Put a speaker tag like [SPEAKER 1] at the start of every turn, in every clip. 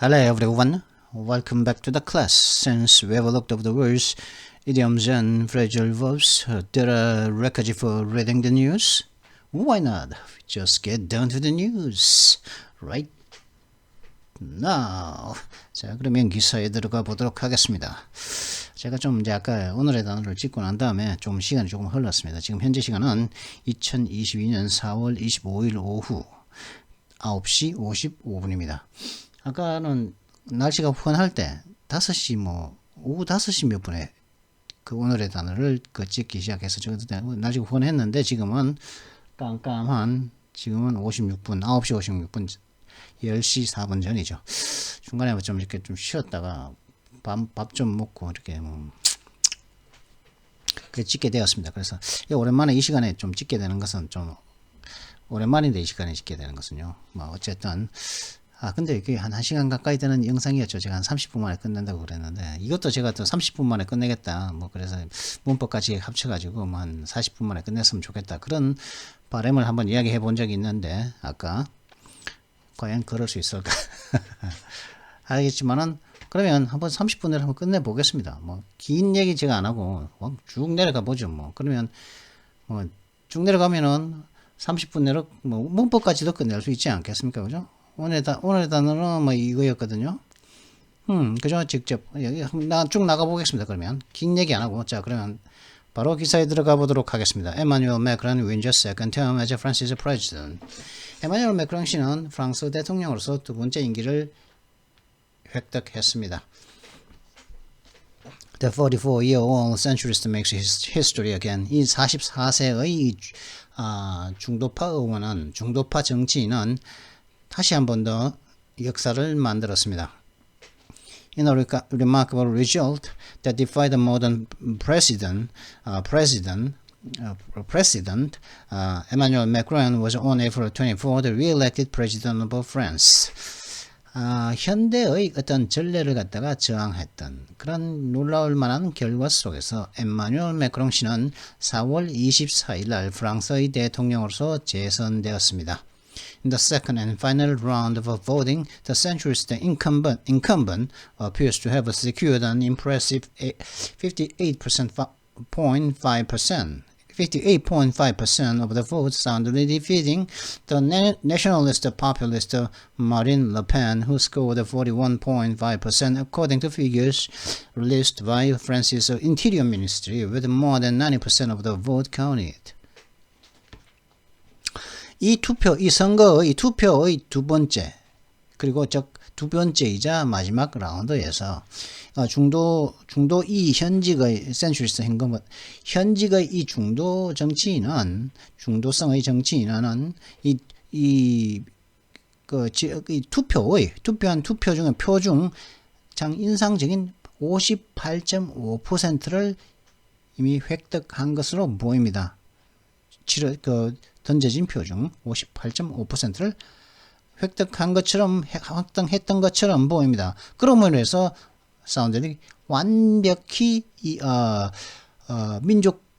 [SPEAKER 1] Hello everyone, welcome back to the class. Since we have looked over the words, idioms and phrasal verbs, there are records for reading the news. Why not? Just get down to the news, right now. 자, 그러면 기사에 들어가 보도록 하겠습니다. 제가 좀 이제 아까 오늘의 단어를 찍고 난 다음에 좀 시간이 조금 흘렀습니다. 지금 현재 시간은 2022년 4월 25일 오후 9시 55분입니다. 아까는 날씨가 후원할 때 5시 오후 5시 몇 분에 그 오늘의 단어를 찍기 시작해서 날씨가 후원했는데 지금은 깜깜한 지금은 56분 9시 56분 10시 4분 전이죠. 중간에 좀 이렇게 좀 쉬었다가 밥 좀 먹고 이렇게 찍게 되었습니다. 그래서 오랜만에 이 시간에 좀 찍게 되는 것은 좀 오랜만인데 이 시간에 찍게 되는 것은요. 어쨌든 근데 이게 한 1시간 가까이 되는 영상이었죠. 제가 한 30분 만에 끝낸다고 그랬는데 이것도 제가 또 30분 만에 끝내겠다. 그래서 문법까지 합쳐가지고 한 40분 만에 끝냈으면 좋겠다. 그런 바람을 한번 이야기해 본 적이 있는데 아까 과연 그럴 수 있을까? 알겠지만은 그러면 한번 30분 내로 한번 끝내 보겠습니다. 긴 얘기 제가 안 하고 쭉 내려가 보죠. 그러면 쭉 내려가면은 30분 내로 문법까지도 끝낼 수 있지 않겠습니까? 그죠? 오늘의 단어는 이거였거든요. 그죠? 직접 쭉 나가 보겠습니다. 그러면 긴 얘기 안 하고 자 그러면 바로 기사에 들어가 보도록 하겠습니다. 에마뉴엘 매크론 wins his second term as France's president. 에마뉴엘 매크론 씨는 프랑스 대통령으로서 두 번째 임기를 획득했습니다. The 44-year-old centrist makes his history again. 이 44세의 중도파 의원은 중도파 정치인은 다시 한 번 더 역사를 만들었습니다. In a remarkable result that defied the modern president, Emmanuel Macron was on April 24th re-elected president of France. 현대의 어떤 전례를 갖다가 저항했던 그런 놀라울 만한 결과 속에서 에마뉴엘 매크롱 씨는 4월 24일 날 프랑스의 대통령으로서 재선되었습니다. In the second and final round of voting, the centrist incumbent appears to have secured an impressive 58.5% of the votes, soundly defeating the nationalist populist Marine Le Pen, who scored 41.5% according to figures released by France's Interior Ministry, with more than 90% of the vote counted. 이 선거의 투표의 두 번째, 그리고 두 번째이자 마지막 라운드에서 중도 이 현직의 센츄리스트 현직의 이 중도 정치인은 중도성의 정치인은 투표한 투표 중에 표 중 장 인상적인 58.5%를 이미 획득한 것으로 보입니다. 던져진 표 중 58.5%를 확정했던 것처럼 보입니다. 그러므로 해서 사람들이 완벽히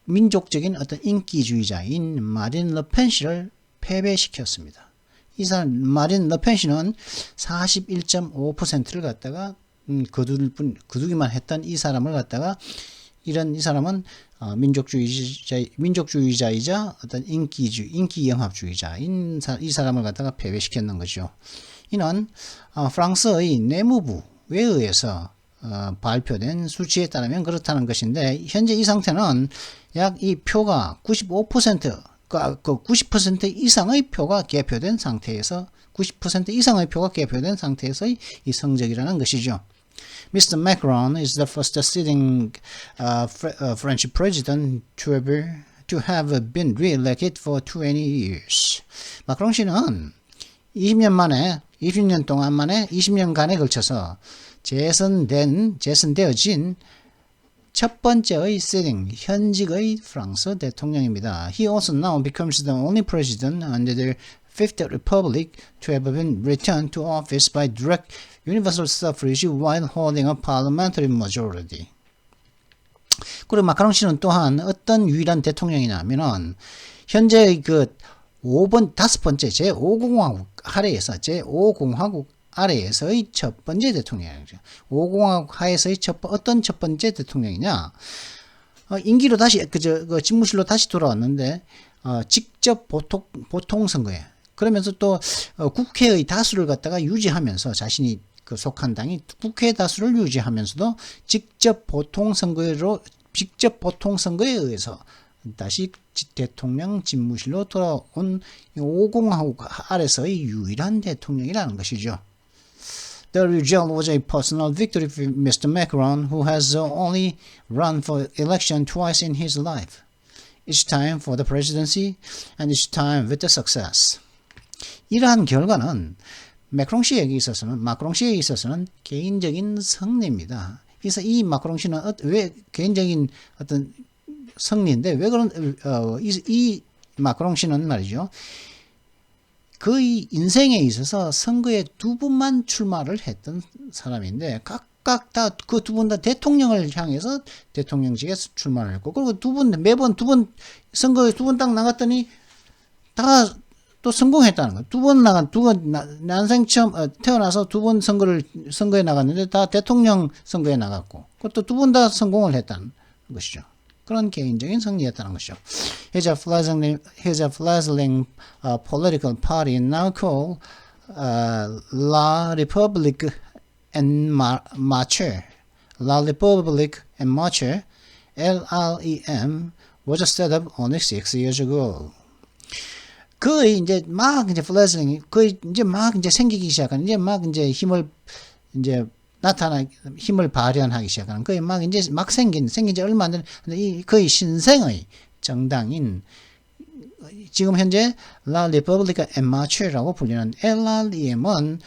[SPEAKER 1] 민족적인 어떤 인기주의자인 마린 르펜 씨를 패배시켰습니다. 이 사람 마린 르펜 씨는 41.5%를 갖다가 거두기만 했던 이 사람을 갖다가 이 사람은 민족주의자이자 어떤 인기영합주의자인 이 사람을 갖다가 패배시켰는 거죠. 이는 프랑스의 내무부에 의해서 발표된 수치에 따르면 그렇다는 것인데 현재 이 상태는 약 이 표가 90% 이상의 표가 개표된 상태에서 90% 이상의 표가 개표된 상태에서의 이 성적이라는 것이죠. Mr. Macron is the first sitting French president to have been re-elected for 20 years. 마크롱 씨는 20년간에 걸쳐서 재선되어진 첫 번째의 현직의 프랑스 대통령입니다. He also now becomes the only president under the Fifth Republic to have been returned to office by direct universal suffrage while holding a parliamentary majority. 그리고 마크롱 씨는 또한 어떤 유일한 대통령이냐 하면은 현재 5번, 5번째 제5공화국 아래에서 제5공화국 아래에서의 첫 번째 대통령이죠. 5공화국 하에서의 어떤 첫 번째 대통령이냐? 임기로 다시 그 집무실로 다시 돌아왔는데 직접 보통 선거에 그러면서 또 국회의 다수를 갖다가 유지하면서 자신이 그 속한 당이 국회 다수를 유지하면서도 직접 보통 선거에 의해서 다시 대통령 집무실로 돌아온 5공화국 아래서의 유일한 대통령이라는 것이죠. The result was a personal victory for Mr. Macron, who has only run for election twice in his life, each time for the presidency and each time with the success. 이러한 결과는 마크롱 씨에 있어서는 개인적인 승리입니다. 그래서 이 마크롱 씨는 왜 개인적인 어떤 승리인데 왜 그런 이 마크롱 씨는 말이죠. 그의 인생에 있어서 선거에 2번만 출마를 했던 사람인데 각각 다 그 2번 다 대통령을 향해서 대통령직에 출마를 했고 그리고 매번 2번 선거에 2번 딱 나갔더니 다 또 성공했다는 거예요. 2번 난생 처음 태어나서 2번 선거에 나갔는데 다 대통령 선거에 나갔고 그것도 2번 다 성공을 했다는 것이죠. 그런 개인적인 승리였다는 것이죠. His fledgling political party now called La République en Marche, LREM, was set up only 6 years ago. 그의 이제 막 이제 fledgling, 그의 이제 막 이제 생기기 시작하는 이제 막 이제 힘을 발현하기 시작하는 그의 막 생긴 지 얼마 안 된 그의 신생의 정당인 지금 현재 La République en Marche라고 불리는 LREM은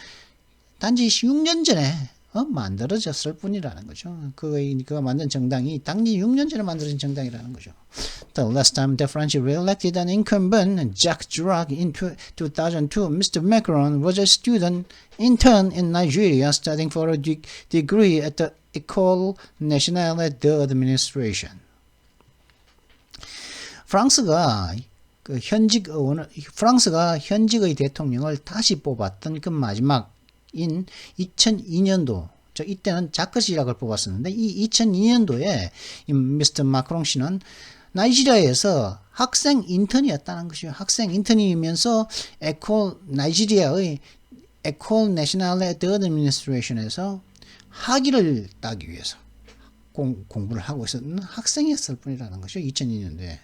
[SPEAKER 1] 단지 6년 전에 만들어졌을 뿐이라는 거죠. 그가 만든 정당이 단지 6년 전에 만들어진 정당이라는 거죠. The last time the French re-elected an incumbent, Jacques Chirac, in 2002, Mr. Macron was a student intern in Nigeria studying for a degree at the École Nationale d'Administration. 프랑스가 현직의 대통령을 다시 뽑았던 그 마지막인 2002년도 이때는 자크 시락을 뽑았었는데 이 2002년도에 미스터 마크롱 씨는 나이지리아에서 학생 인턴이었다는 것이죠. 학생 인턴이면서 나이지리아의 에콜 내셔널 더애드미니스트레이션에서 학위를 따기 위해서 공부를 하고 있었던 학생이었을 뿐이라는 것이죠. 2002년도에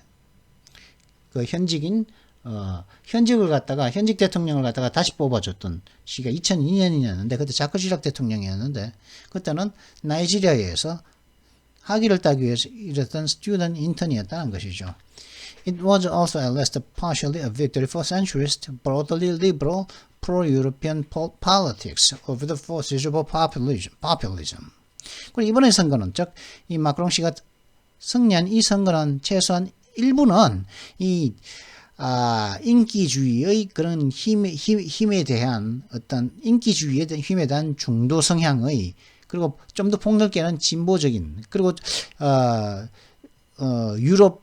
[SPEAKER 1] 그 현직 대통령을 갖다가 다시 뽑아줬던 시기가 2002년이었는데 그때 자크 시락 대통령이었는데 그때는 나이지리아에서 학위를 따기 위해서 일했던 스튜던트 인턴이었다는 것이죠. It was also at least partially a victory for centrist, broadly liberal, pro-European politics over the forces of populism. 그리고 이번의 선거는 즉 이 마크롱 씨가 승리한 이 선거는 최소한 일부는 이 인기주의의 그런 힘에 대한 어떤 인기주의에 대한 힘에 대한 중도 성향의 그리고 좀 더 폭넓게는 진보적인 그리고 유럽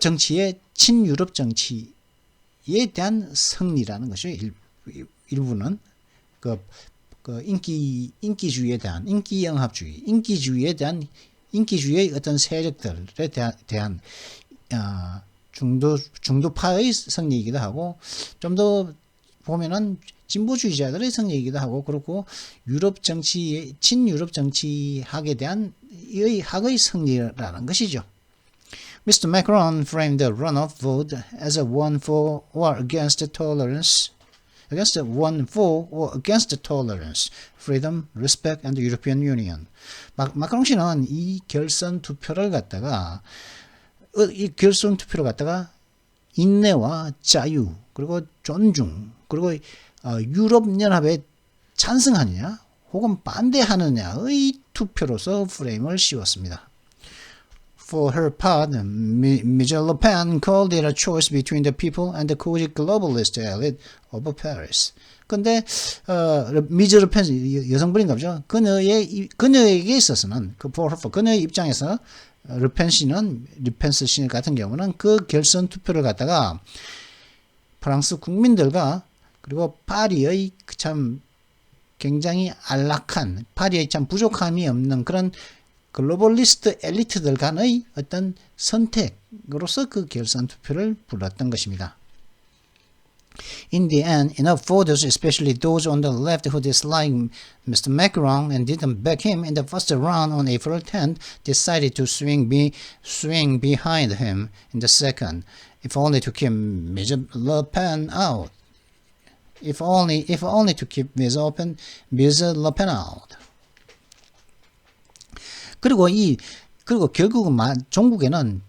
[SPEAKER 1] 정치의 친유럽 정치에 대한 승리라는 것이 일부는 그 인기주의에 대한 인기영합주의, 인기주의의 어떤 세력들에 대한 중도파의 승리이기도 하고 좀 더 보면은 진보주의자들의 승리이기도 하고 그렇고 친유럽 정치학에 대한 학의 승리라는 것이죠. Mr. Macron framed the runoff vote as a one for or against tolerance, freedom, respect, and the European Union. 마크롱 씨는 이 결선 투표를 갖다가 인내와 자유 그리고 존중 그리고 유럽연합에 찬성하느냐 혹은 반대하느냐의 투표로서 프레임을 씌웠습니다. For her part, Michelle Le Pen called it a choice between the people and the cozy globalist elite of Paris. 근데 미즈 르펜 여성분인가 보죠. 그녀에게 있어서는 그녀의 입장에서 르펜스 씨 같은 경우는 그 결선 투표를 갖다가 프랑스 국민들과 그리고 파리의 참 굉장히 안락한, 파리에 참 부족함이 없는 그런 글로벌리스트 엘리트들 간의 어떤 선택으로서 그 결선 투표를 불렀던 것입니다. In the end, enough voters, especially those on the left who disliked Mr. Macron and didn't back him in the first round on April 10th, decided to swing behind him in the second, if only to keep Ms. Le Pen out. If only to keep Ms. Le Pen out. 그리고 결국은 종국에는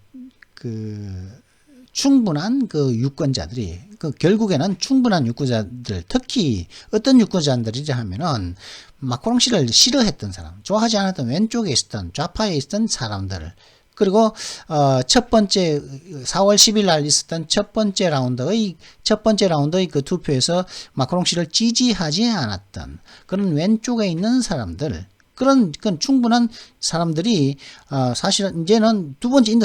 [SPEAKER 1] 충분한 유권자들이, 결국에는 충분한 유권자들, 특히 어떤 유권자들이자 하면은 마크롱 씨를 싫어했던 사람, 좋아하지 않았던 왼쪽에 있었던 좌파에 있었던 사람들, 그리고 첫 번째 4월 10일 날 있었던 첫 번째 라운드의 그 투표에서 마크롱 씨를 지지하지 않았던 그런 왼쪽에 있는 사람들, 그런 충분한 사람들이 사실은 이제는 두 번째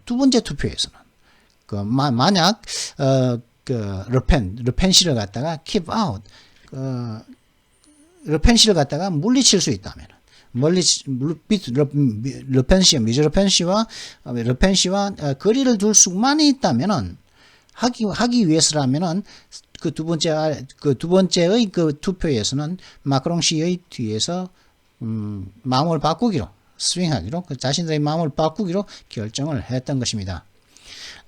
[SPEAKER 1] 두 번째 투표에서는 만약 르펜 씨를 갖다가 keep out, 르펜 씨를 갖다가 물리칠 수 있다면, 르펜 씨와 거리를 둘 수만 있다면은 하기 위해서라면은 그 두 번째의 그 투표에서는 마크롱 씨의 뒤에서 마음을 바꾸기로, 스윙하기로, 자신들의 마음을 바꾸기로 결정을 했던 것입니다.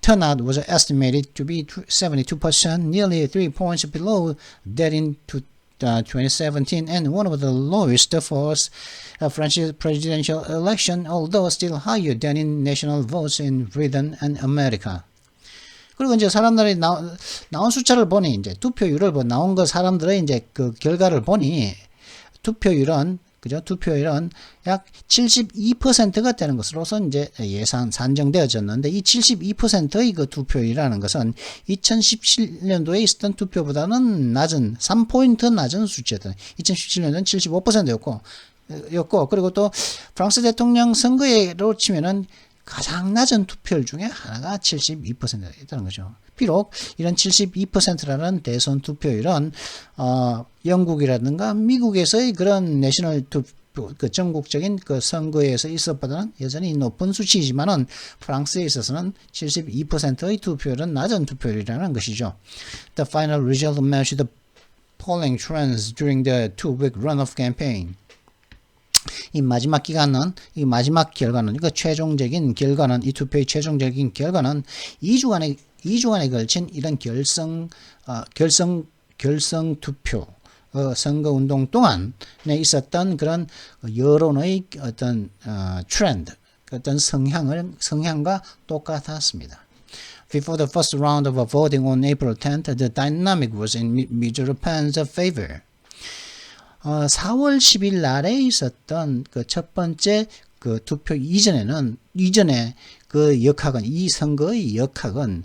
[SPEAKER 1] Turnout was estimated to be 72%, nearly 3 points below that in 2017, and one of the lowest for a French presidential election, although still higher than in national votes in Britain and America. 그리고 이제 사람들이 나온 숫자를 보니, 이제 투표율을 나온 거 사람들의 이제 그 결과를 보니 투표율은 약 72%가 되는 것으로서 이제 산정되어졌는데, 이 72%의 그 투표율이라는 것은 2017년도에 있었던 투표보다는 낮은, 3포인트 낮은 수치였던, 2017년도는 75%였고, 그리고 또 프랑스 대통령 선거로 치면은 가장 낮은 투표율 중에 하나가 72%였다는 거죠. 비록 이런 72%라는 대선 투표율은 영국이라든가 미국에서의 그런 내셔널 투표, 전국적인 그 선거에서 있었보다는 여전히 높은 수치이지만은 프랑스에 있어서는 72%의 투표율은 낮은 투표율이라는 것이죠. The final result matched the polling trends during the two-week runoff campaign. 이 마지막 결과는, 그러니까 최종적인 결과는, 이 투표의 최종적인 결과는 2주간에 걸친 이런 결성 투표, 선거 운동 동안에 있었던 그런 여론의 어떤 트렌드, 어떤 성향과 똑같았습니다. Before the first round of voting on April 10th, the dynamic was in Ms. Le Pen's favor. 4월 10일 날에 있었던 그 첫 번째 그 투표 이전에 그 역학은, 이 선거의 역학은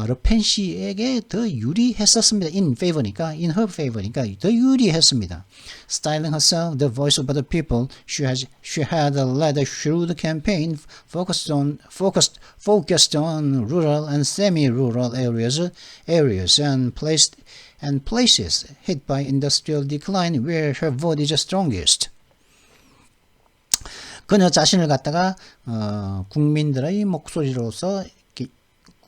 [SPEAKER 1] 르펜 씨에게 더 유리했었습니다. in her favor니까 더 유리했습니다. Styling herself the voice of the people, she had led a shrewd campaign focused on rural and semi-rural areas and places hit by industrial decline where her vote is strongest. 그녀 자신을 갖다가 국민들의 목소리로서,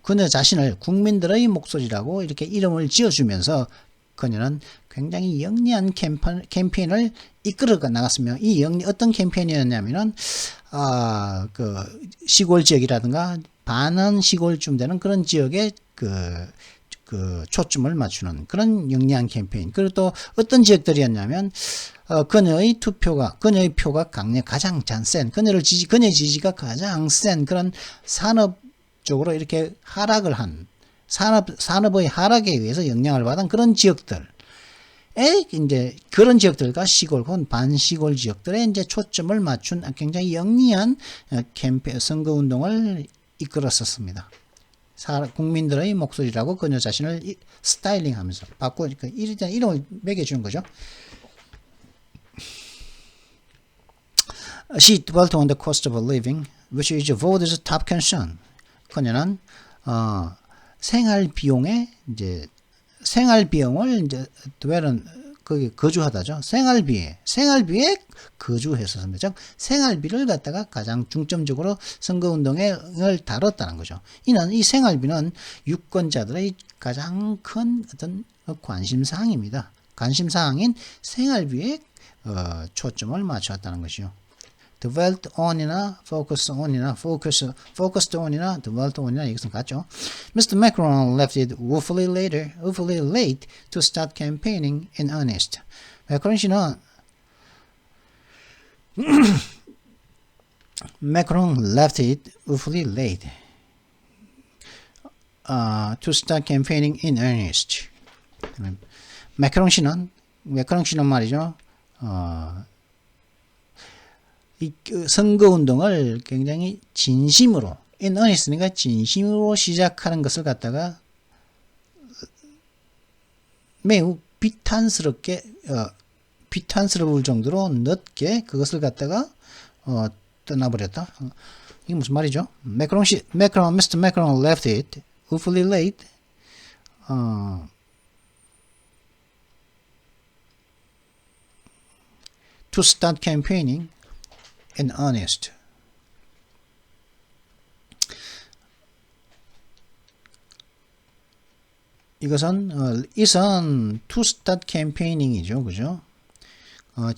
[SPEAKER 1] 그녀 자신을 국민들의 목소리라고 이렇게 이름을 지어주면서 그녀는 굉장히 영리한 캠페인을 이끌어 나갔으며, 이 어떤 캠페인이었냐면은 그 시골 지역이라든가 반은 시골쯤 되는 그런 지역에 그 초점을 맞추는 그런 영리한 캠페인. 그리고 또 어떤 지역들이었냐면 그녀의 표가 가장 센, 그녀의 지지가 가장 센 그런 산업적으로 이렇게 하락을 한, 산업의 하락에 의해서 영향을 받은 그런 지역들에, 이제 그런 지역들과 시골, 반시골 지역들에 이제 초점을 맞춘 굉장히 영리한 선거 운동을 이끌었었습니다. 국민들의 목소리라고 그녀 자신을 스타일링하면서 바꾸니까 일단 이름을 매겨주는 거죠. She dwelt on the cost of living, which is voters' top concern. 그녀는 생활 비용을 이제 거기 거주하다죠. 생활비에 거주했었습니다. 즉 생활비를 갖다가 가장 중점적으로 선거운동을 다뤘다는 거죠. 이는 이 생활비는 유권자들의 가장 큰 어떤 관심사항입니다. 관심사항인 생활비에 초점을 맞췄다는 것이요. dwelt on이나 focused on이나 dwelt on이나 이것은 같죠. Mr. Macron left it woefully late to start campaigning in earnest. 마크롱 씨는 Macron left it woefully late to start campaigning in earnest. 마크롱 씨는 말이죠. 이 선거운동을 굉장히 진심으로, in earnest니까 진심으로 시작하는 것을 갖다가 매우 비탄스러울 정도로 늦게 그것을 갖다가 떠나버렸다. 이게 무슨 말이죠? Mr. Macron left it woefully late. To start campaigning in earnest. 이것은 to start campaigning이죠, 그죠?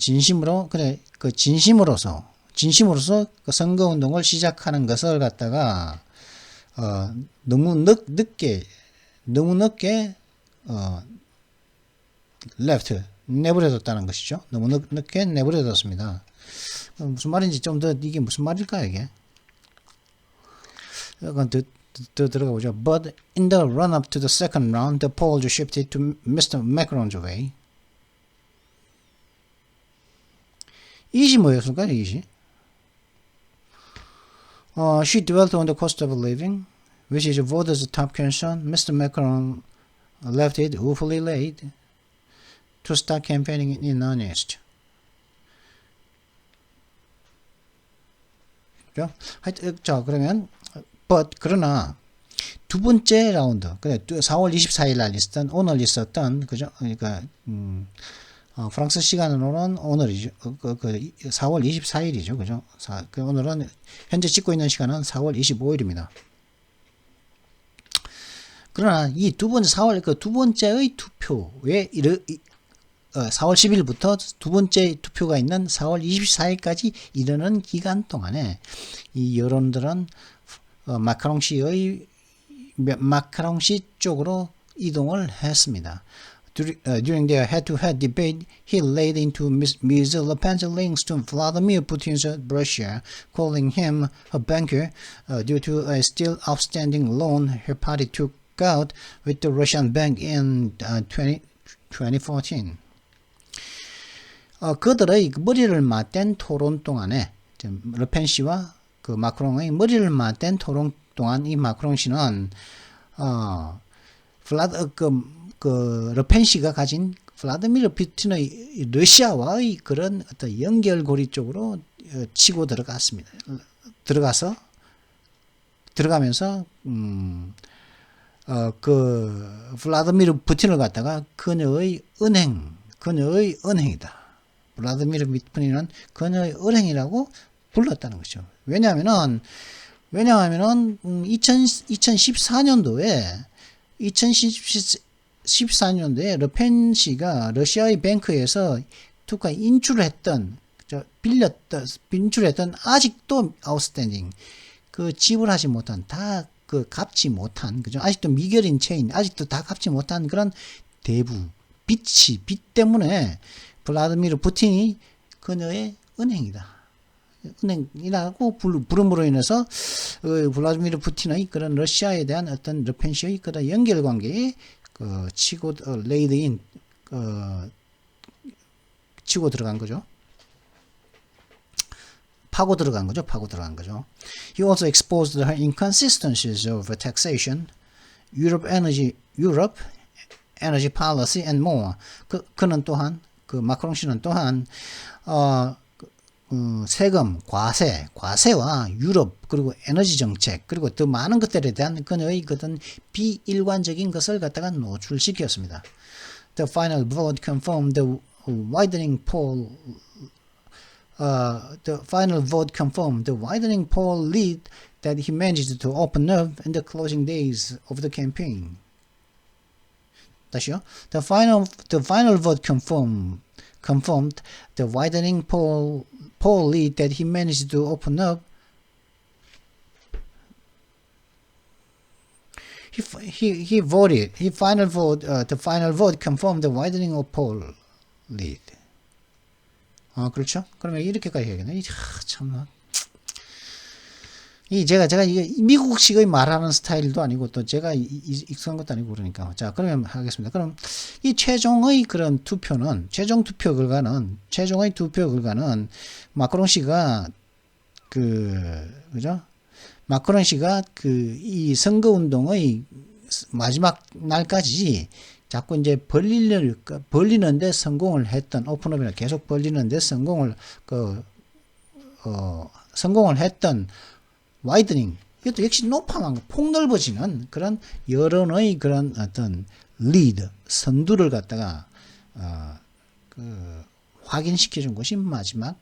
[SPEAKER 1] 진심으로 진심으로서 그 선거 운동을 시작하는 것을 갖다가 너무 늦게 left 내버려뒀다는 것이죠. 너무 늦게 내버려뒀습니다. 무슨 말인지 좀 더 이게 무슨 말일까요, 이게? 약간 더 들어가 보죠. But in the run-up to the second round, the polls shifted to Mr. Macron's way. 이시 뭐였을까요, 이시? She dwelt on the cost of living, which is voters' top concern. Mr. Macron left it woefully late to start campaigning in earnest. 자, 그러면 그러나 두 번째 라운드, 4월 24일 날 있었던, 오늘 있었던, 그죠? 그러니까 프랑스 시간으로는 오늘이죠. 4월 24일이죠, 그죠? 오늘은 현재 찍고 있는 시간은 4월 25일입니다. 그러나 이 두 번째의 투표에 4월 10일부터 두 번째 투표가 있는 4월 24일까지 이르는 기간 동안에 이 여론들은 마카롱 씨 쪽으로 이동을 했습니다. During their head-to-head debate, he laid into Ms. Le Pen's links to Vladimir Putin's Russia, calling him a banker due to a still outstanding loan her party took out with the Russian bank in 2014. 그들의 머리를 맞댄 토론 동안에 르펜 씨와 그 마크롱의 머리를 맞댄 토론 동안 이 마크롱 씨는 르펜 씨가 가진 블라디미르 푸틴의 러시아와의 그런 어떤 연결고리 쪽으로 치고 들어가면서 그 블라디미르 푸틴을 갖다가 그녀의 은행이다. 블라디미르 푸틴은 그녀의 은행이라고 불렀다는 것이죠. 왜냐하면은 2014년도에 르펜 씨가 러시아의 뱅크에서 투카 인출했던 아직도 아웃스탠딩 그 지불하지 못한 다 그 갚지 못한 그죠? 아직도 미결인 채인 아직도 다 갚지 못한 그런 빚 때문에 블라디미르 푸틴이 그녀의 은행이라고 부름으로 인해서 블라디미르 푸틴의 그런 러시아에 대한 어떤 르펜 씨의 그런 연결관계에 치고 레이드인 치고 들어간 거죠. 파고 들어간 거죠. He also exposed her inconsistencies of taxation, Europe energy policy and more. 그는 또한 마크롱 씨는 또한 세금, 과세와 유럽 그리고 에너지 정책 그리고 더 많은 것들에 대한 그녀의 그런 비일관적인 것을 갖다가 노출시켰습니다. The final vote confirmed the widening poll. The final vote confirmed the widening poll lead that he managed to open up in the closing days of the campaign. 다시요. The final vote confirmed the widening poll lead that he managed to open up. He voted. The final vote confirmed the widening of poll lead. 그렇죠? 그러면 이렇게까지 해야겠네. 참나. 제가 이게 미국식의 말하는 스타일도 아니고 또 제가 익숙한 것도 아니고 그러니까. 자, 그러면 하겠습니다. 그럼 이 최종의 그런 투표는, 최종의 투표 결과는 마크롱 씨가 그죠? 마크롱 씨가 이 선거 운동의 마지막 날까지 자꾸 이제 벌리는데 성공을 했던, 오픈업이나 계속 벌리는데 성공을 했던 와이드닝, 이것도 역시 높아만 폭넓어지는 그런 여론의 그런 어떤 리드, 선두를 갖다가 확인시켜준 것이 마지막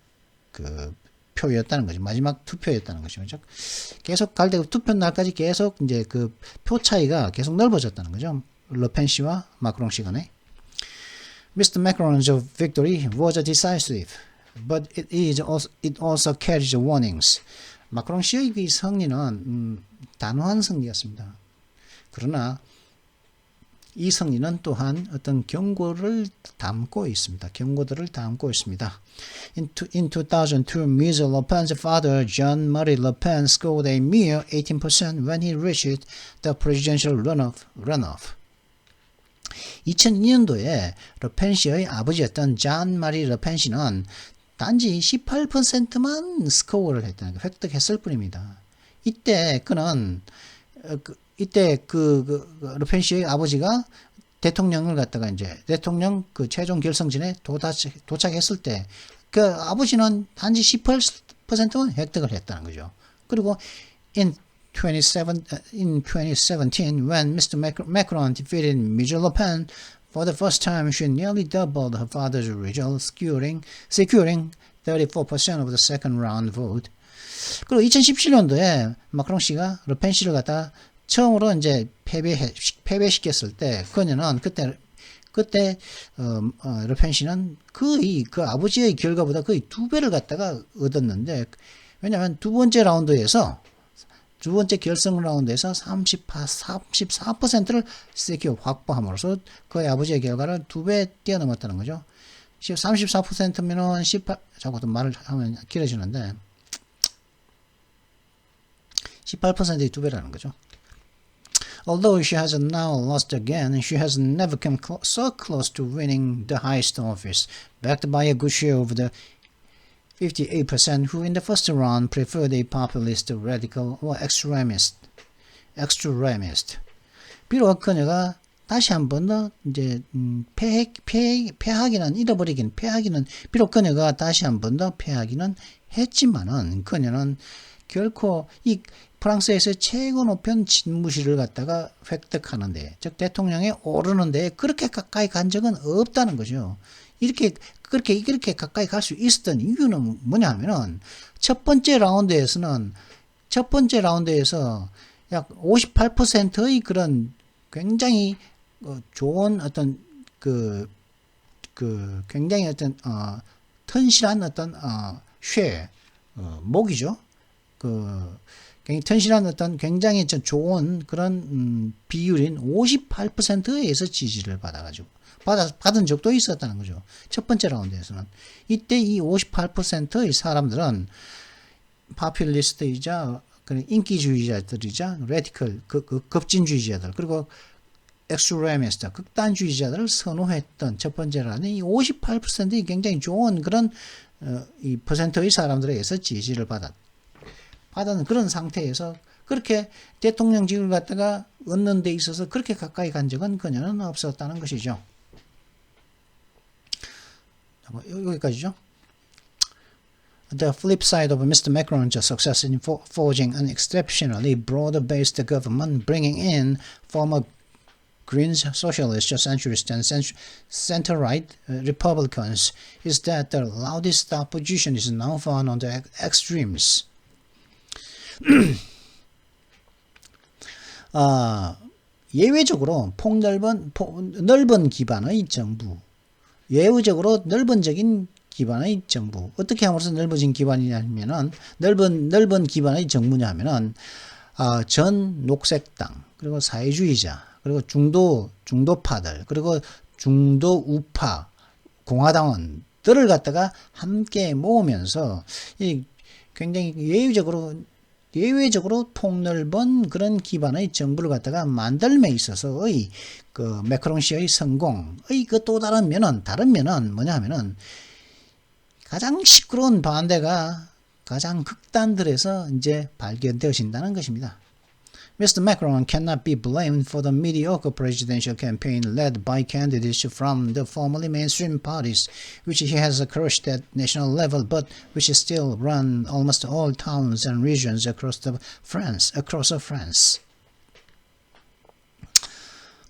[SPEAKER 1] 표였다는 거죠. 마지막 투표였다는 것이죠. 그렇죠? 계속 갈 때 투표 날까지 계속 이제 그 표 차이가 계속 넓어졌다는 거죠. 르펜 씨와 마크롱 씨 간에. Mr. Macron's victory was decisive, but it also carries warnings. 마크롱 씨의 그 승리는 단호한 승리였습니다. 그러나 이 승리는 또한 어떤 경고를 담고 있습니다. 경고들을 담고 있습니다. In 2002, Ms. Le Pen's father, Jean-Marie Le Pen, scored a mere 18% when he reached the presidential runoff. 2002년도에 르펜 씨의 아버지였던 잔 마리 르펜 씨는 단지 18%만 스코어를 했다는 거, 획득했을 뿐입니다. 이때 그는 르펜 씨의 아버지가 대통령을 갖다가 이제 대통령 그 최종 결승전에 도착했을 때 그 아버지는 단지 18%만 획득을 했다는 거죠. 그리고 in 2017, when Mr. Macron defeated Ms. Le Pen for the first time, she nearly doubled her father's result, securing 34% of the second round vote. 그리고 2017년도에 마크롱 씨가 르펜 씨를 갖다 처음으로 이제 패배시켰을 때, 그녀는 그때 르펜 씨는 거의 그 아버지의 결과보다 거의 2배를 갖다가 얻었는데, 왜냐하면 두 번째 결승 라운드에서 34%를 세큐 확보함으로써 그의 아버지의 결과를 2배 뛰어넘었다는 거죠. 34%면은 18, 자꾸 또 말을 하면 길어지는데, 18%의 2배라는 거죠. Although she has now lost again, she has never come so close to winning the highest office, backed by a good share of the 58% who in the first round preferred a populist, radical, or extremist. 비록 그녀가 다시 한 번 더 이제 비록 그녀가 다시 한 번 더 패하기는 했지만은 그녀는 결코 이 프랑스에서 최고 높은 집무실을 갖다가 획득하는데, 즉 대통령에 오르는데 그렇게 가까이 간 적은 없다는 거죠. 이렇게 가까이 갈 수 있었던 이유는 뭐냐면은 첫 번째 라운드에서 약 58%의 그런 굉장히 좋은 어떤 굉장히 어떤 튼실한 어떤 목이죠. 튼실한 어떤 굉장히 좋은 그런 비율인 58%에서 지지를 받은 적도 있었다는 거죠. 첫 번째 라운드에서는. 이때 이 58%의 사람들은 파퓰리스트이자 인기주의자들이자 레디컬, 급진주의자들, 그리고 엑스트레미스트, 극단주의자들을 선호했던 첫 번째 라운드, 이 58%의 굉장히 좋은 그런 이 퍼센트의 사람들에 의해서 지지를 받은 그런 상태에서 그렇게 대통령직을 갖다가 얻는 데 있어서 그렇게 가까이 간 적은 그녀는 없었다는 것이죠. 여기까지죠. The flip side of Mr. Macron's success in forging an exceptionally broad-based government, bringing in former Greens, socialists, centrists, and center-right Republicans is that the loudest opposition is now found on the extremes. 예외적으로 넓은 기반의 정부, 예외적으로 넓은적인 기반의 정부. 어떻게 함으로써 넓어진 기반이냐면은 넓은 기반의 정부냐면은 전 녹색당, 그리고 사회주의자, 그리고 중도파들, 그리고 중도 우파 공화당원들을 갖다가 함께 모으면서 이 굉장히 예외적으로 폭넓은 그런 기반의 정부를 갖다가 만들매 있어서의 그 매크롱 씨의 성공의 그 또 다른 면은 뭐냐 하면은 가장 시끄러운 반대가 가장 극단들에서 이제 발견되어진다는 것입니다. Mr. Macron cannot be blamed for the mediocre presidential campaign led by candidates from the formerly mainstream parties, which he has crushed at national level, but which still run almost all towns and regions across France.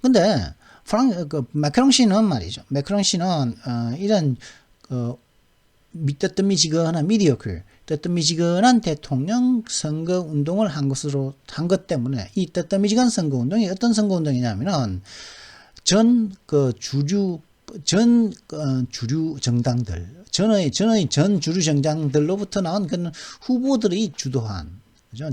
[SPEAKER 1] 근데 마크롱 씨는 말이죠. 마크롱 씨는 이런 뜨뜻미지근한 뜨뜻미지근한 대통령 선거 운동을 한 것 때문에 이 뜨뜻미지근한 선거 운동이 어떤 선거 운동이냐면은 전 주류 정당들, 전 주류 정당들로부터 나온 그런 후보들이 주도한,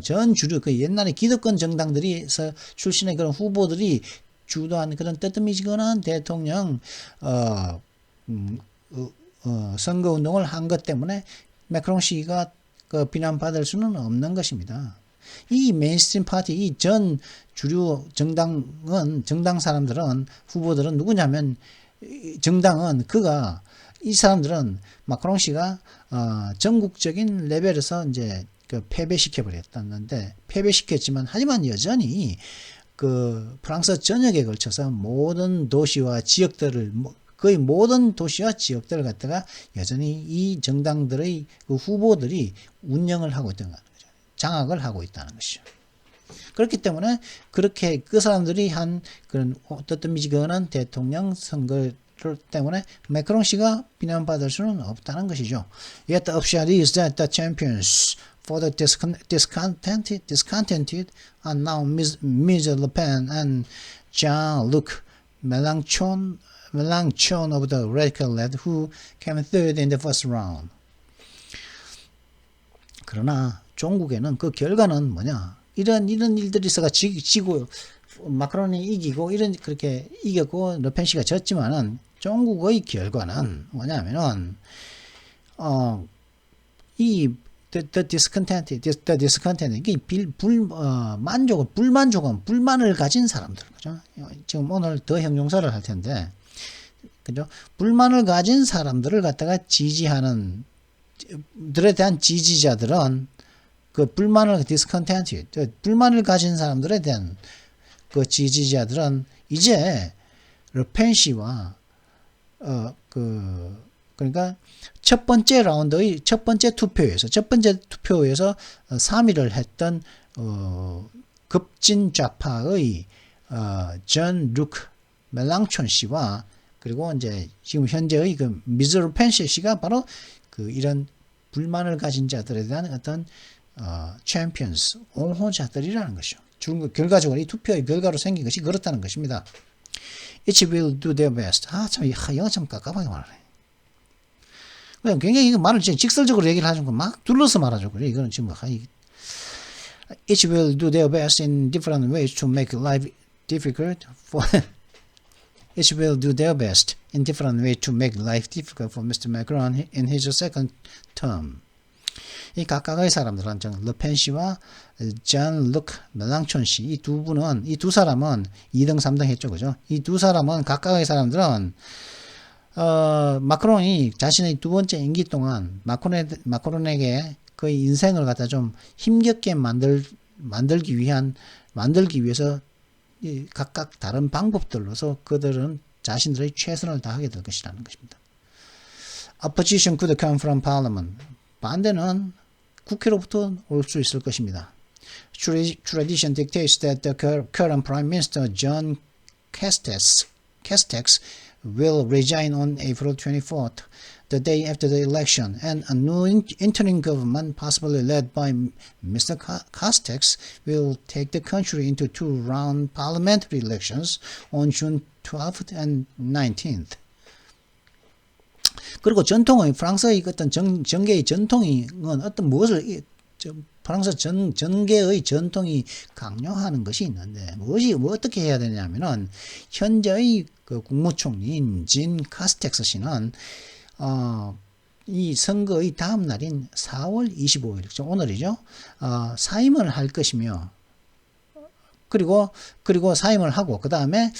[SPEAKER 1] 전 주류 그 옛날에 기득권 정당들이서 출신의 그런 후보들이 주도한 그런 뜨뜻미지근한 대통령 선거 운동을 한 것 때문에 매크롱 씨가 비난받을 수는 없는 것입니다. 이 메인스트림 파티, 이 전 주류 정당 사람들은, 후보들은 누구냐면, 정당은 이 사람들은 마크롱 씨가 전국적인 레벨에서 이제 패배시켜 버렸다는데, 패배시켰지만 하지만 여전히 프랑스 전역에 걸쳐서 모든 도시와 지역들을 거의 모든 도시와 지역들을 갖다가 여전히 이 정당들의 후보들이 운영을 하고 있다는 거죠. 장악을 하고 있다는 것이죠. 그렇기 때문에 그렇게 그 사람들이 한 그런 뜨뜻미지근한 대통령 선거 때문에 매크롱 씨가 비난받을 수는 없다는 것이죠. Yet the upshot is that the champions for the discontented are now Ms. Le Pen and Jean-Luc Mélenchon of the radical left who came third in the first round. 그러나 종국에는 그 결과는 뭐냐? 이런 일들이 있어가 지고 마크론이 이기고 그렇게 이겼고 르펜 씨가 졌지만은 종국의 결과는 뭐냐면은 the discontented 이게 불만을 가진 사람들, 그죠? 지금 오늘 더 형용사를 할 텐데, 그죠? 불만을 가진 사람들을 갖다가 지지하는 들에 대한 지지자들은 불만을 가진 사람들에 대한 지지자들은 이제 르펜 씨와 그러니까 첫 번째 투표에서 3위를 했던 급진 좌파의 존 루크 멜랑촌 씨와 그리고 이제 지금 현재의 미즈 르펜 씨가 바로 이런 불만을 가진 자들에 대한 어떤 챔피언스, 옹호자들이라는 것이죠. 결과적으로 이 투표의 결과로 생긴 것이 그렇다는 것입니다. Each will do their best. 참 영어 참 깝깝하게 말하네. 그냥 굉장히 말을 직설적으로 얘기를 하는 거 막 둘러서 말하죠. 그래 이거는 지금 Each will do their best in different ways to make life difficult for Each will do their best in different ways to make life difficult for Mr. Macron in his second term. 이 각각의 사람들은 르펜 씨와 잔 루크 멜랑촌 씨, 이 두 사람은 2등, 3등 했죠, 그죠? 이 두 사람은 각각의 사람들은 마크론이 자신의 두 번째 임기 동안 마크론에게 그 인생을 갖다 좀 힘겹게 만들기 위해서 각각 다른 방법들로서 그들은 자신들의 최선을 다하게 될 것이라는 것입니다. Opposition could come from Parliament. 반대는 국회로부터 올 수 있을 것입니다. Tradition dictates that the current Prime Minister John Castex will resign on April 24th, the day after the election, and a new interim government, possibly led by Mr. Castex, will take the country into two-round parliamentary elections on June 12th and 19th. 그리고 전통의 프랑스의 어떤 정계의 전통이 어떤 무엇을 프랑스 정계의 전통이 강요하는 것이 있는데 어떻게 해야 되냐면은 현재의 그 국무총리인 진 카스텍스 씨는 이 선거의 다음 날인 4월 25일, 오늘이죠. 사임을 할 것이며, 그리고 사임을 하고, 그 다음에,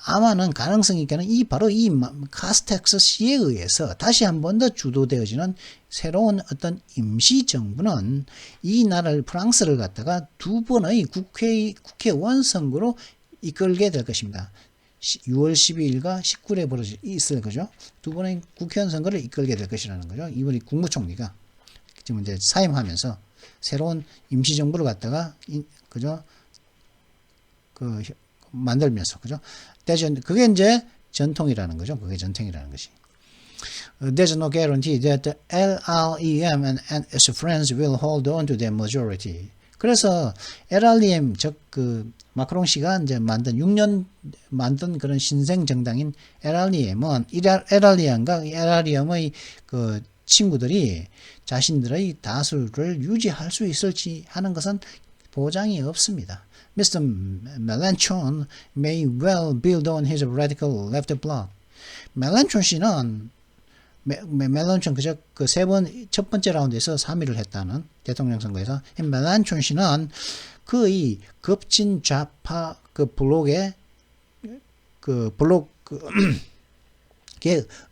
[SPEAKER 1] 아마는 가능성이 있게는 바로 이 카스텍스 씨에 의해서 다시 한 번 더 주도되어지는 새로운 어떤 임시정부는 이 나라를, 프랑스를 갖다가 두 번의 국회의원 선거로 이끌게 될 것입니다. 6월 12일과 19일에 벌어질 있을 거죠. 두 번의 국회의원 선거를 이끌게 될 것이라는 거죠. 이번에 국무총리가 지금 이제 사임하면서 새로운 임시정부를 갖다가 그죠? 만들면서 그죠? 그게 이제 전통이라는 거죠. 그게 전통이라는 것이. There's no guarantee that the LREM and its friends will hold on to their majority. 그래서 LREM 마크롱 씨가 이제 6년 만든 그런 신생 정당인 LREM은 LREM의 그 친구들이 자신들의 다수를 유지할 수 있을지 하는 것은 보장이 없습니다. Mr. Mélenchon may well build on his radical left bloc. 멜란촌 씨는 멜란촌 그 첫 번째 라운드에서 3위를 했다는 대통령 선거에서 멜란촌 씨는 그의 급진 좌파 블록에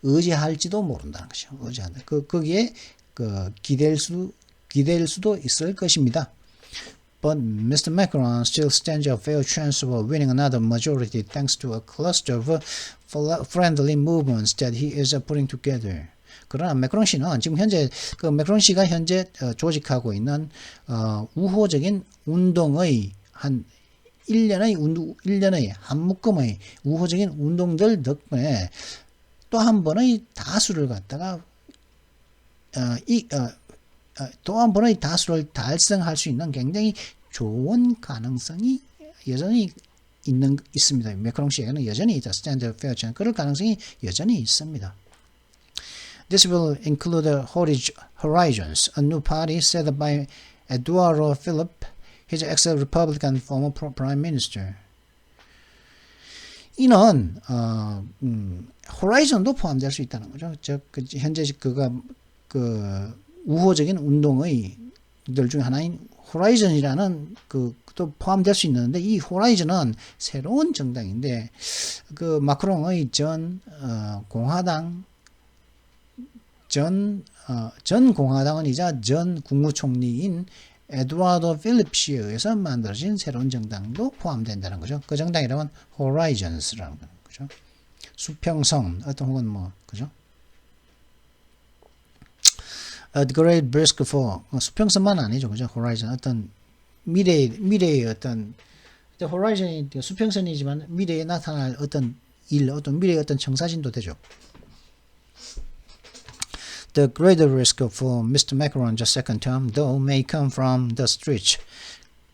[SPEAKER 1] 의지할지도 모른다는 것이죠. 의지한다. 거기에 기댈 수도 있을 것입니다. But Mr. Macron still stands a fair chance of winning another majority thanks to a cluster of friendly movements that he is putting together. 그러나 매크롱 씨는 지금 현재 매크롱 씨가 현재 조직하고 있는 우호적인 운동의 한 1년의 한 묶음의 우호적인 운동들 덕분에 또 한 번의 다수를 갖다가 또 한 번의 다수를 달성할 수 있는 굉장히 좋은 가능성이 여전히 있습니다. 매크롱 씨에게는 여전히 있다. 스탠드 페어 찬스 그럴 가능성이 여전히 있습니다. This will include Horizons, a new party set up by Eduardo Philippe, his ex-Republican former prime minister. 이는 호라이즌도 포함될 수 있다는 거죠. 현재 우호적인 운동의 들 중에 하나인 호라이즌이라는 또 포함될 수 있는데 이 호라이즌은 새로운 정당인데 마크롱의 전 공화당원이자 전 국무총리인 에두아르도 필립 씨에 의해서 만들어진 새로운 정당도 포함된다는 거죠. 그 정당이라면 호라이즌스라는 거죠. 수평성 혹은 그죠? The Great Risk for 수평선만 아니죠, 그죠? Horizon 어떤 미래의 어떤 Horizon이 수평선이지만 미래에 나타날 어떤 미래의 어떤 청사진도 되죠. The greater risk for Mr. Macron's second term, though, may come from the streets.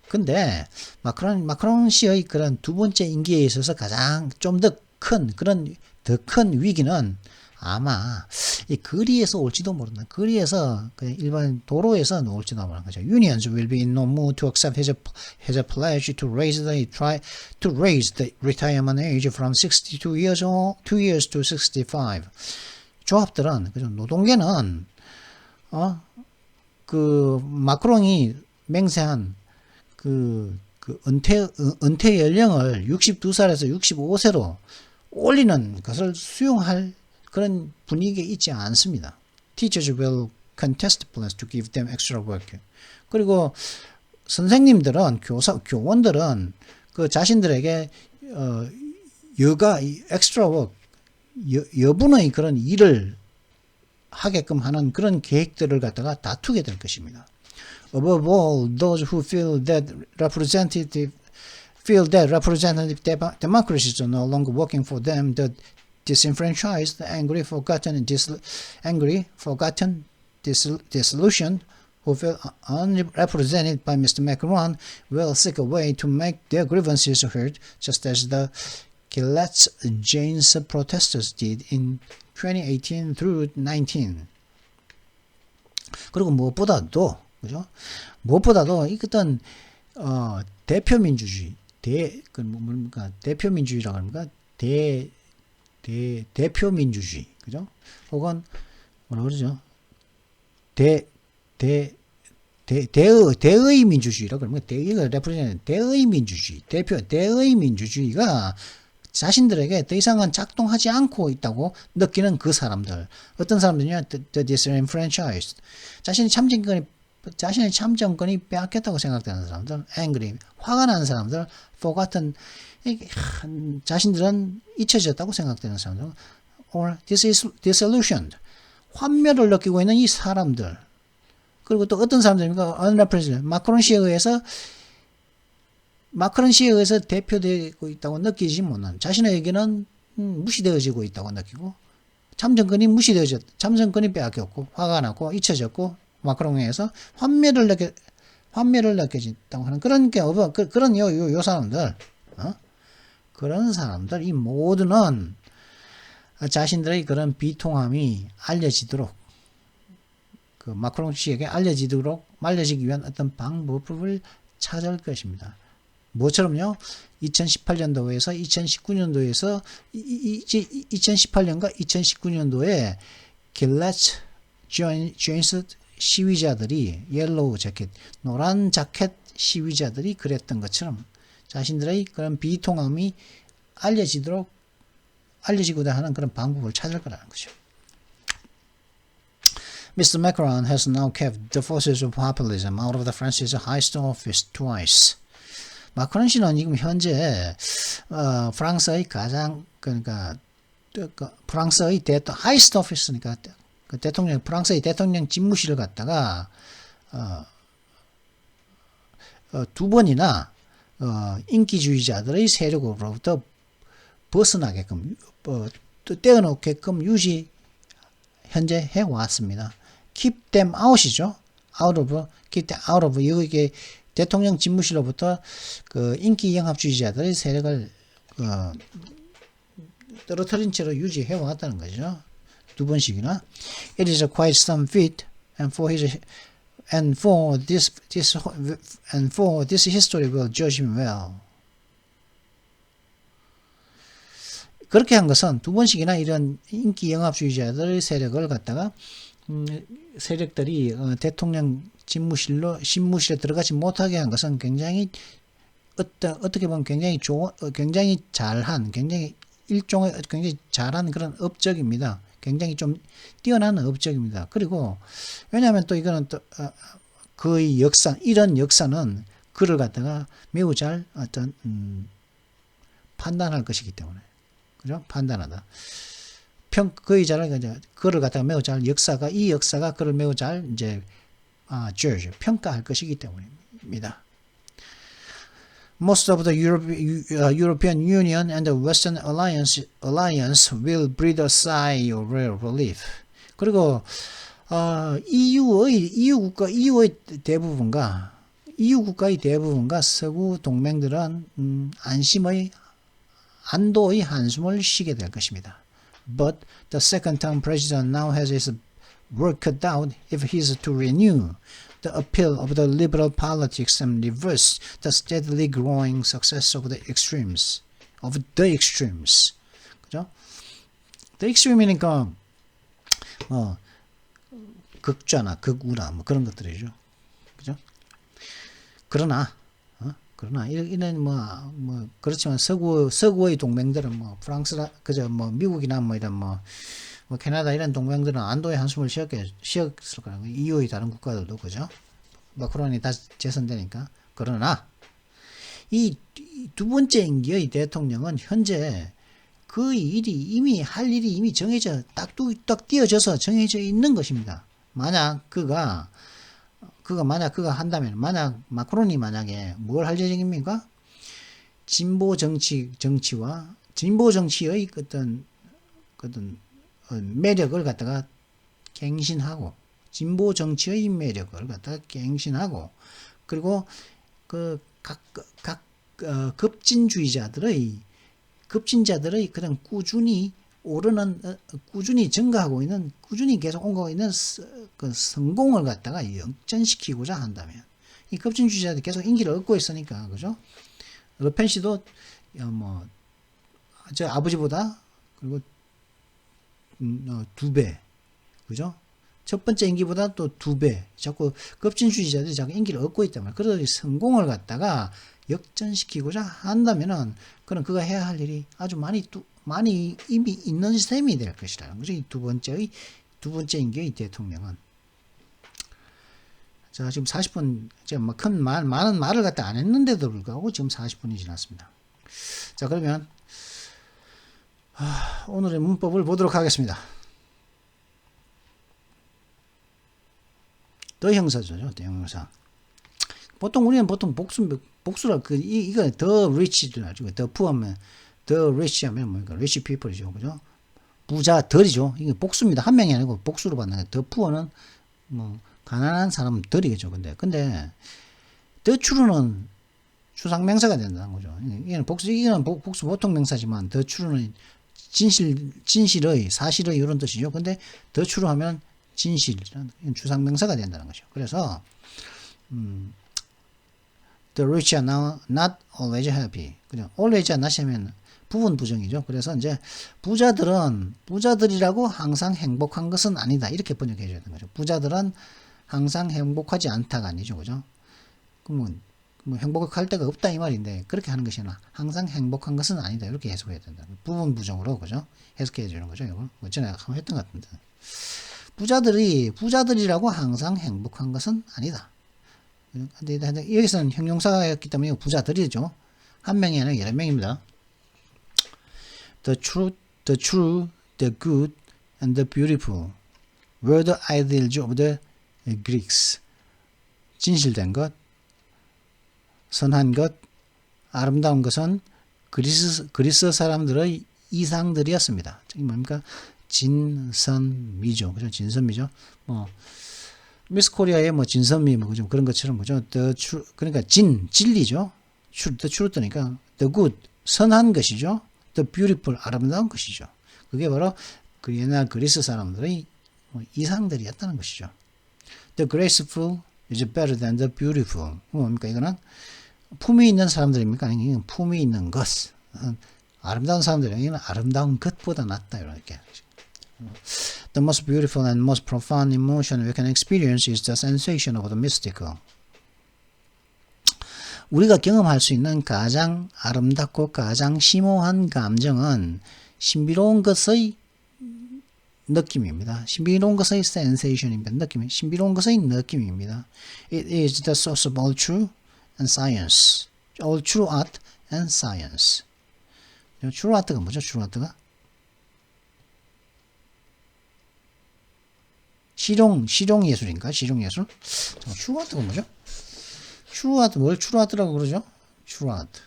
[SPEAKER 1] 근데 마크롱 씨의 그런 두 번째 임기에 있어서 가장 좀 더 큰 위기는 아마 이 거리에서 올지도 모른다. 거리에서 일반 도로에서 올지도 모르는 거죠. Unions will be in no mood to accept his pledge to raise the retirement age from 62 years to 65. 조합들은 그죠. 노동계는 마크롱이 맹세한 은퇴 연령을 62살에서 65세로 올리는 것을 수용할 그런 분위기에 있지 않습니다. Teachers will contest plans to give them extra work. 그리고 선생님들은 교원들은 자신들에게 extra work 여분의 그런 일을 하게끔 하는 그런 계획들을 갖다가 다투게 될 것입니다. Above all, those who feel that Representative feel that representative democracies are no longer working for them, the disenfranchised, angry, forgotten, disillusioned, who feel unrepresented by Mr. Macron, will seek a way to make their grievances heard, just as the Gillette Janes protesters did in 2018 through 19. 그리고 무엇보다도, 그죠? 무엇보다도 이것은 대표민주주의, 대표민주주의라고 합니까? 대표민주주의, 그죠? 혹은 뭐라 그러죠? 대의 민주주의라고 그러면 대의 민주주의, 대의 민주주의가 자신들에게 더 이상은 작동하지 않고 있다고 느끼는 그 사람들. 어떤 사람들이냐? The disenfranchised. 자신의 참정권이 빼앗겼다고 생각되는 사람들. Angry. 화가 나는 사람들. Forgotten. 자신들은 잊혀졌다고 생각되는 사람들. Or disillusioned. 환멸을 느끼고 있는 이 사람들. 그리고 또 어떤 사람들입니까? Unrepresented. 마크론 씨에 의해서 대표되고 있다고 느끼지 못한 자신에게는 무시되어지고 있다고 느끼고 참정권이 참정권이 빼앗겼고 화가 났고 잊혀졌고 마크론에 의해서 환멸을 느껴진다고 하는 그런 요 사람들 그런 사람들 이 모두는 자신들의 그런 비통함이 알려지도록 그 마크론 씨에게 알려지기 위한 어떤 방법을 찾을 것입니다. 뭐처럼요? 2018년도에서 2019년도에서 2018년과 2019년도에 길렛 제인스 시위자들이 옐로우 자켓, 노란 자켓 시위자들이 그랬던 것처럼 자신들의 그런 비통함이 알려지고자 하는 그런 방법을 찾을 거라는 거죠. Mr. Macron has now kept the forces of populism out of the France's highest office twice. 마크론 씨는 지금 현재 프랑스의 가장 프랑스의 하이스트 오피스니까 그 대통령 프랑스의 대통령 집무실을 갖다가 두 번이나 인기주의자들의 세력으로부터 벗어나게끔 떼어놓게끔 현재 해왔습니다. Keep them out이죠. keep them out of 이게 대통령 집무실로부터 그 인기 영합주의자들의 세력을 떨어뜨린 채로 유지해 왔다는 거죠. 두 번씩이나. It is quite some feat, and for this history will judge him well. 그렇게 한 것은 두 번씩이나 이런 인기 영합주의자들의 세력을 갖다가 세력들이 대통령 집무실에 들어가지 못하게 한 것은 굉장히 어떻게 보면 굉장히 일종의 굉장히 잘한 그런 업적입니다. 굉장히 좀 뛰어난 업적입니다. 그리고 왜냐하면 또 이거는 또 그의 이런 역사는 그를 갖다가 매우 잘 판단할 것이기 때문에, 그죠? 판단하다. 그를 갖다가 매우 잘 이 역사가 그를 매우 잘 judge, 평가할 것이기 때문입니다. Most of the European Union and the Western Alliance will breathe a sigh of relief. 그리고 EU 국가의 대부분과 서구 동맹들은 안도의 한숨을 쉬게 될 것입니다. But the second-term president now has his work cut out if he is to renew the appeal of the liberal politics and reverse the steadily growing success of the extremes. 그죠? The extreme이니까 극좌나 극우나 뭐 그런 것들이죠. 그죠? 그러나 이런 그렇지만 서구의 동맹들은 그저 미국이나 이런 캐나다 이런 동맹들은 안도의 한숨을 쉬었을 거라고. EU의 다른 국가들도 그죠? 마크론이 다시 재선되니까. 그러나 이 두 번째 임기의 대통령은 현재 그 할 일이 이미 정해져 딱 띄어져서 정해져 있는 것입니다. 만약 그가 한다면, 만약 마크론이 만약에 뭘 할 예정입니까? 진보 정치와 진보 정치의 어떤 매력을 갖다가 갱신하고 진보 정치의 매력을 갖다가 갱신하고 그리고 그 각 급진자들의 그냥 꾸준히 오르는 꾸준히 증가하고 있는 꾸준히 계속 온거고 있는 그 성공을 갖다가 역전시키고자 한다면 이 급진주의자들이 계속 인기를 얻고 있으니까 그죠? 르펜 씨도 저 아버지보다 그리고 2배 그죠? 첫 번째 임기보다 또 2배 자꾸 급진주의자들이 자꾸 인기를 얻고 있단 말이에요. 그래서 성공을 갖다가 역전시키고자 한다면은 그럼 그가 해야 할 일이 아주 많이 이미 있는 셈이 될 것이라는 거죠. 이 두 번째 임기의 대통령은. 자, 지금 40분, 제가 많은 말을 갖다 안 했는데도 불구하고 지금 40분이 지났습니다. 자, 그러면 오늘의 문법을 보도록 하겠습니다. 더 형사죠, 더 형사. 우리는 보통 복수라, 이거 더 리치를 가지고, 더 푸하면, 더 리치하면 뭡니까? 리치 피플이죠, 그죠? 부자들이죠. 이게 복수입니다. 한 명이 아니고 복수로 받는 거예요. 더 푸어는, 가난한 사람들이겠죠, 근데, 더 추루는 추상명사가 된다는 거죠. 이거는 복수 보통 명사지만, 더 추루는 진실의, 사실의 이런 뜻이죠. 근데, 더 추루하면, 진실이라는 추상명사가 된다는 거죠. 그래서 the rich are now not always happy. 그냥 always are not 하면 부분 부정이죠. 그래서 이제 부자들이라고 항상 행복한 것은 아니다. 이렇게 번역해 줘야 되는 거죠. 부자들은 항상 행복하지 않다가 아니죠. 그죠? 그러면 행복할 데가 없다 이 말인데 그렇게 하는 것이 아니라 항상 행복한 것은 아니다. 이렇게 해석해야 된다. 부분 부정으로 그죠? 해석해 주는 거죠. 이거 전에 한번 했던 것 같은데. 부자들이라고 항상 행복한 것은 아니다. 여기서는 형용사였기 때문에 부자들이죠. 한 명이 아니라 여러 명입니다. The true, the good, and the beautiful were the ideals of the Greeks. 진실된 것, 선한 것, 아름다운 것은 그리스 사람들의 이상들이었습니다. 이게 뭡니까? 진선미죠. 그죠? 진선미죠. 미스 코리아의 진선미, 그죠? 그런 것처럼, 그죠? 그러니까 진리죠. the truth니까, the good, 선한 것이죠. the beautiful, 아름다운 것이죠. 그게 바로 그 옛날 그리스 사람들의 이상들이었다는 것이죠. the graceful is better than the beautiful. 뭡니까? 이거는 품이 있는 사람들입니까? 아니면 품이 있는 것. 아름다운 사람들에게는 아름다운 것보다 낫다. 이렇게. The most beautiful and most profound emotion we can experience is the sensation of the mystical. 우리가 경험할 수 있는 가장 아름답고 가장 심오한 감정은 신비로운 것의 느낌입니다. 신비로운 것의 sensation입니다. 신비로운 것의 느낌입니다. It is the source of all true and science. All true art and science. true art가 뭐죠? true art가? 실용 예술인가? 실용 예술? true art가 뭐죠? true art, 뭘 true art라고 그러죠? true art.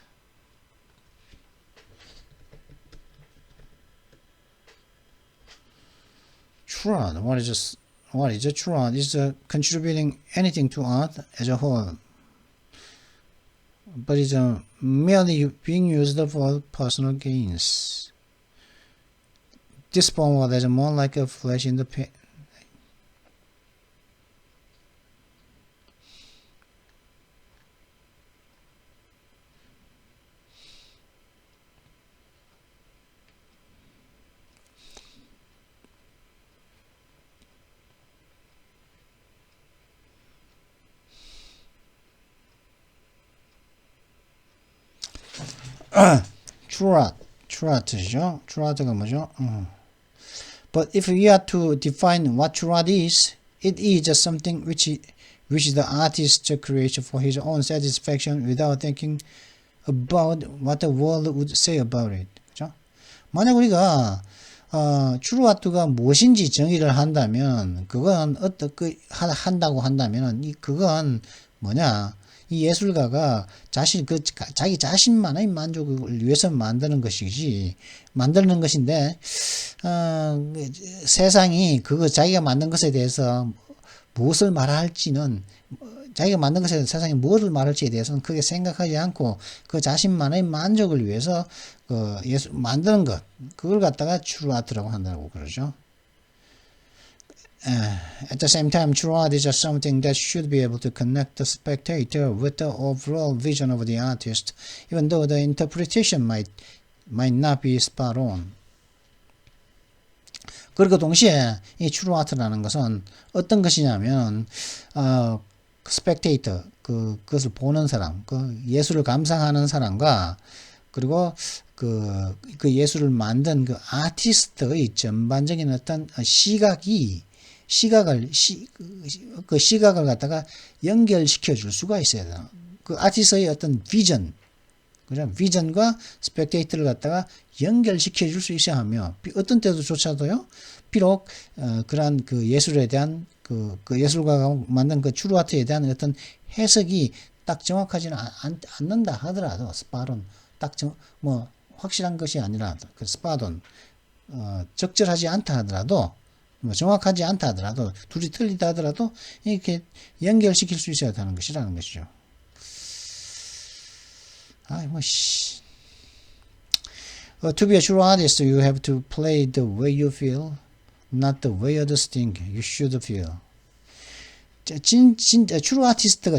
[SPEAKER 1] true art. What is a true art? Is contributing anything to art as a whole. But it's merely being used for personal gains. This form was more like a flash in the pan. true art죠. true art가 뭐죠? But if we are to define what true art is, it is just something which the artist creates for his own satisfaction without thinking about what the world would say about it. 그죠? 만약 우리가 true art가 무엇인지 정의를 한다면 그건 어떻게 한다고 한다면 그건 뭐냐? 이 예술가가 자기 자신만의 만족을 위해서 만드는 것이지, 만드는 것인데, 세상이 자기가 만든 것에 대해서 무엇을 말할지는, 자기가 만든 것에 대해서 세상이 무엇을 말할지에 대해서는 크게 생각하지 않고 그 자신만의 만족을 위해서 예술 만드는 것, 그걸 갖다가 true art라고 한다고 그러죠. At the same time, true art is just something that should be able to connect the spectator with the overall vision of the artist, even though the interpretation might not be spot on. 그리고 동시에 이 true art라는 것은 어떤 것이냐면 spectator, 그것을 보는 사람, 그 예술을 감상하는 사람과 그리고 그 예술을 만든 그 아티스트의 전반적인 어떤 그 시각을 갖다가 연결시켜 줄 수가 있어야 돼요. 그 아티스트의 어떤 비전, 그죠? 비전과 스펙테이터를 갖다가 연결시켜 줄 수 있어야 하며, 어떤 때도조차도요, 비록, 그러한 그 예술에 대한, 그 예술가가 만든 그 트루 아트에 대한 어떤 해석이 딱 정확하지는 않는다 하더라도, 스파론, 확실한 것이 아니라, 그 스파돈, 적절하지 않다 하더라도, 정확하지 않다 하더라도, 둘이 틀리다 하더라도 이렇게 연결시킬 수 있어야 하는 것이라는 것이죠. To be a true artist, you have to play the way you feel, not the way others think you should feel. 진짜 true artist가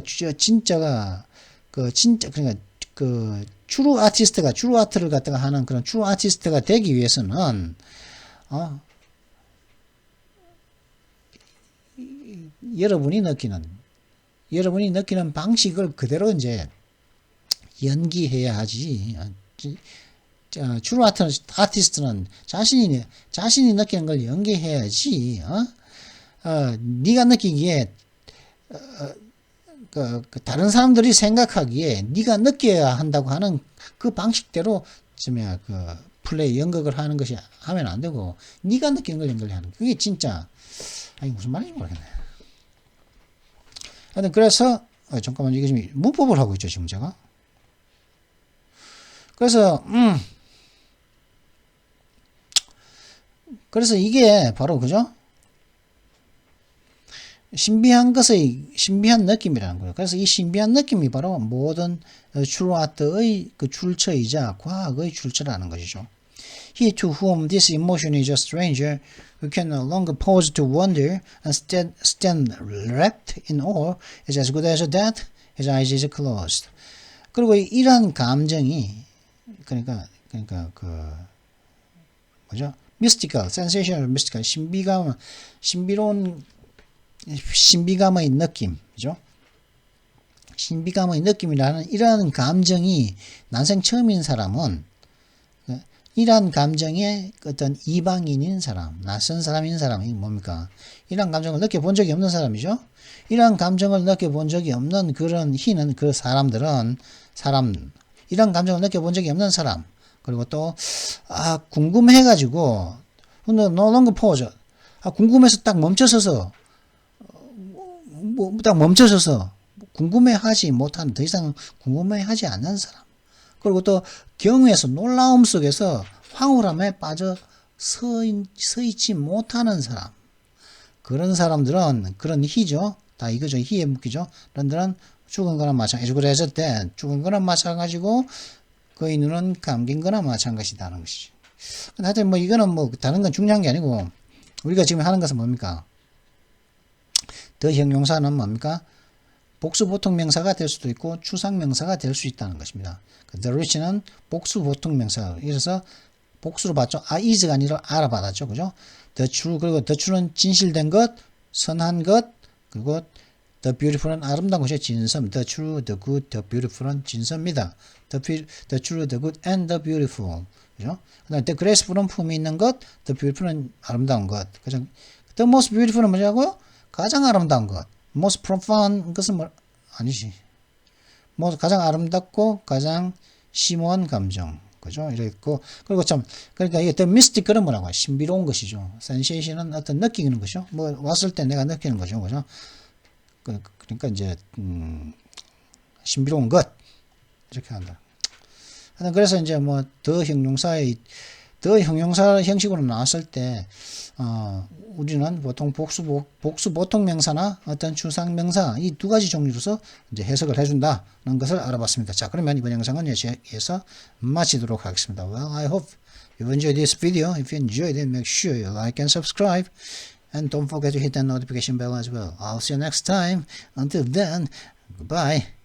[SPEAKER 1] 그러니까 true artist가 true art를 갖다가 하는 그런 true artist가 되기 위해서는 여러분이 느끼는 방식을 그대로 이제 연기해야 하지. 트루 아티스트는 자신이 느끼는 걸 연기해야지. 네가 느끼기에 다른 사람들이 생각하기에 네가 느껴야 한다고 하는 그 방식대로 플레이 연극을 하는 것이 하면 안 되고, 네가 느끼는 걸 연결하는, 그게 진짜 무슨 말인지 모르겠네. 하여튼 그래서 잠깐만, 이게 지금 문법을 하고 있죠 지금 제가. 그래서 이게 바로 그죠? 신비한 느낌이라는 거예요. 그래서 이 신비한 느낌이 바로 모든 트루 아트의 그 출처이자 과학의 출처라는 것이죠. He to whom this emotion is a stranger, who can no longer pause to wonder and stand wrapped in awe, is as good as dead, his eyes is closed. 그리고 이러한 감정이 그러니까 뭐죠? mystical, sensational, mystical, 신비감의 느낌이죠. 신비감의 느낌이라는 이러한 감정이 난생 처음인 사람은, 이러한 감정의 어떤 이방인인 사람, 낯선 사람인 사람이 뭡니까? 이러한 감정을 느껴본 적이 없는 사람이죠. 이러한 감정을 느껴본 적이 없는 그런 이러한 감정을 느껴본 적이 없는 사람, 그리고 또 궁금해가지고 no longer pause, 궁금해서 딱 멈춰서서 궁금해하지 못한, 더 이상 궁금해하지 않는 사람, 그리고 또 경외에서 놀라움 속에서 황홀함에 빠져 서 있지 못하는 사람, 그런 사람들은, 그런 희죠, 다 이거죠, 희에 묶이죠. 그런들은 죽은 거나 마찬가지고, 그래서 죽은 거나 마찬가지고 그의 눈은 감긴 거나 마찬가지다는 것이죠. 하여튼 이거는 다른 건 중요한 게 아니고, 우리가 지금 하는 것은 뭡니까? 더 형용사는 뭡니까? 복수 보통 명사가 될 수도 있고 추상 명사가 될 수 있다는 것입니다. The rich는 복수 보통 명사, 그래서 복수로 봤죠. is가 아니라 아라 받았죠, 그죠? The true, 그리고 the true는 진실된 것, 선한 것, 그리고 the beautiful은 아름다운 것의 진섬. The true, the good, the beautiful은 진섬입니다. The true, the good, and the beautiful. 그죠? 그다음에 the graceful은 품이 있는 것, the beautiful은 아름다운 것. 그죠? The most beautiful은 뭐냐고요? 가장 아름다운 것. most profound 것은 아니지. 가장 아름답고 가장 심오한 감정. 그죠? 이랬고, 그리고 그러니까 이게 the mystic은 뭐라고 해요? 신비로운 것이죠. sensation은 어떤 느끼는 것이죠. 왔을 때 내가 느끼는 거죠. 그죠? 그러니까 이제, 신비로운 것 이렇게 한다. 그래서 이제 뭐 더 형용사 형식으로 나왔을 때 우리는 보통 복수 보통 명사나 어떤 추상 명사 이 두 가지 종류로서 이제 해석을 해준다는 것을 알아봤습니다. 자, 그러면 이번 영상은 여기에서 마치도록 하겠습니다. Well, I hope you enjoyed this video. If you enjoyed it, make sure you like and subscribe. And don't forget to hit that notification bell as well. I'll see you next time. Until then, goodbye.